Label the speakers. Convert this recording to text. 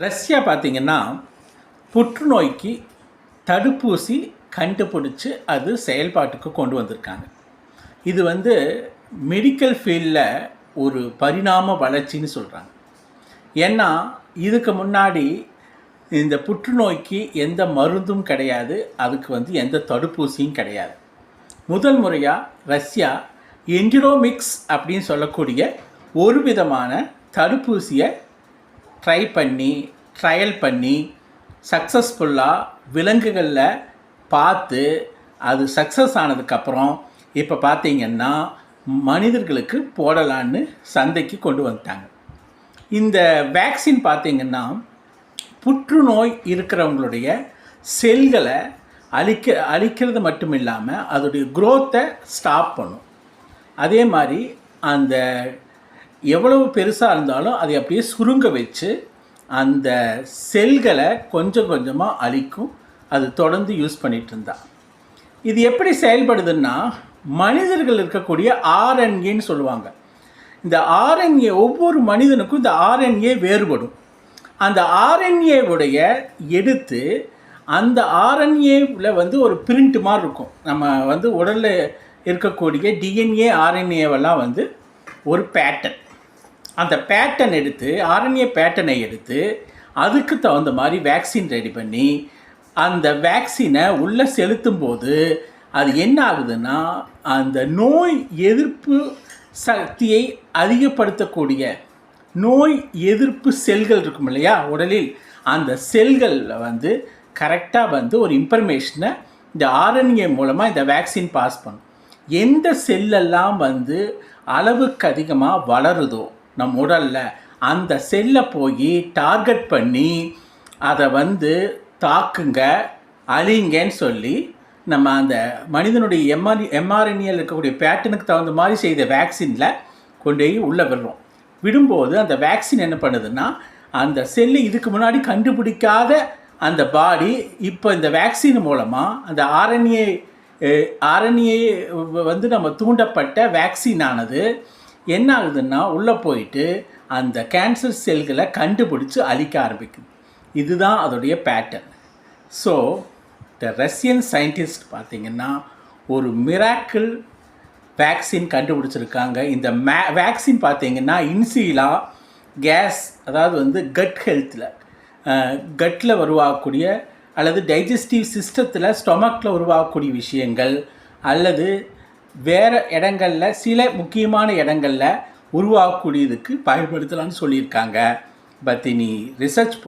Speaker 1: Russia பார்த்திங்கன்னா புற்றுநோய்க்கு தடுப்பூசி கண்டுபிடிச்சி அது செயல்பாட்டுக்கு கொண்டு வந்திருக்காங்க. இது மெடிக்கல் ஃபீல்டில் ஒரு பரிணாம வளர்ச்சின்னு சொல்கிறாங்க. ஏன்னா இதுக்கு முன்னாடி இந்த புற்றுநோய்க்கு எந்த மருந்தும் கிடையாது, அதுக்கு எந்த தடுப்பூசியும் கிடையாது. முதல் முறையாக ரஷ்யா என்டிரோமிக்ஸ் அப்படின்னு சொல்லக்கூடிய ஒரு விதமான தடுப்பூசியை ட்ரையல் பண்ணி சக்ஸஸ்ஃபுல்லாக விலங்குகளில் பார்த்து அது சக்ஸஸ் ஆனதுக்கப்புறம் இப்போ பார்த்திங்கன்னா மனிதர்களுக்கு போடலான்னு சந்தைக்கு கொண்டு வந்துட்டாங்க. இந்த வேக்சின் பார்த்திங்கன்னா புற்றுநோய் இருக்கிறவங்களுடைய செல்களை அழிக்கிறது மட்டும் இல்லாமல் அதோடைய குரோத்தை ஸ்டாப் பண்ணும். அதே மாதிரி அந்த எவ்வளவு பெருசாக இருந்தாலும் அதை அப்படியே சுருங்க வச்சு அந்த செல்களை கொஞ்சம் கொஞ்சமாக அழிக்கும். அது தொடர்ந்து யூஸ் பண்ணிகிட்டு இருந்தா. இது எப்படி செயல்படுதுன்னா, மனிதர்கள் இருக்கக்கூடிய ஆர்என்ஏன்னு சொல்லுவாங்க. இந்த ஆர்என்ஏ ஒவ்வொரு மனிதனுக்கும் இந்த ஆர்என்ஏ வேறுபடும். அந்த ஆர்என்ஏவுடைய எடுத்து அந்த ஆர்என்ஏவில் ஒரு பிரிண்ட் மாதிரி இருக்கும். நம்ம உடலில் இருக்கக்கூடிய டிஎன்ஏ ஆர்என்ஏவெல்லாம் ஒரு பேட்டர்ன். அந்த பேட்டர்ன் எடுத்து ஆர்என்ஏ பேட்டர்னை எடுத்து அதுக்கு தகுந்த மாதிரி வேக்சின் ரெடி பண்ணி அந்த வேக்சினை உள்ளே செலுத்தும் போது அது என்ன ஆகுதுன்னா, அந்த நோய் எதிர்ப்பு சக்தியை அதிகப்படுத்தக்கூடிய நோய் எதிர்ப்பு செல்கள் இருக்கும் இல்லையா உடலில், அந்த செல்களில் கரெக்டாக ஒரு இன்ஃபர்மேஷனை இந்த ஆர்என்ஏ மூலமாக இந்த வேக்சின் பாஸ் பண்ணும். எந்த செல்லெல்லாம் அளவுக்கு அதிகமாக வளருதோ நம் உடலில், அந்த செல்லை போய் டார்கெட் பண்ணி அதை தாக்குங்க, அழிங்கன்னு சொல்லி நம்ம அந்த மனிதனுடைய எம்ஆர்என்ஏல இருக்கக்கூடிய பேட்டர்னுக்கு தகுந்த மாதிரி செய்த வேக்சினில் கொண்டு போய் உள்ளே விடுறோம். விடும்போது அந்த வேக்சின் என்ன பண்ணுதுன்னா, அந்த செல்லு இதுக்கு முன்னாடி கண்டுபிடிக்காத அந்த பாடி இப்போ இந்த வேக்சின் மூலமாக அந்த ஆர்என்ஏ நம்ம தூண்டப்பட்ட வேக்சின் ஆனது என்ன ஆகுதுன்னா உள்ளே போயிட்டு அந்த கேன்சர் செல்களை கண்டுபிடிச்சி அழிக்க ஆரம்பிக்குது. இதுதான் அதோடைய pattern. So the Russian scientist பார்த்திங்கன்னா ஒரு மிராக்கிள் வேக்சின் கண்டுபிடிச்சிருக்காங்க. இந்த வேக்சின் பார்த்திங்கன்னா இன்சிலா கேஸ், அதாவது கட் ஹெல்த்தில் கட்டில் உருவாகக்கூடிய அல்லது டைஜஸ்டிவ் சிஸ்டத்தில் ஸ்டொமக்கில் உருவாகக்கூடிய விஷயங்கள் அல்லது வேறு இடங்களில் சில முக்கியமான இடங்களில் உருவாகக்கூடியதுக்கு பயன்படுத்தலாம்னு சொல்லியிருக்காங்க. பட் இனி ரிசர்ச்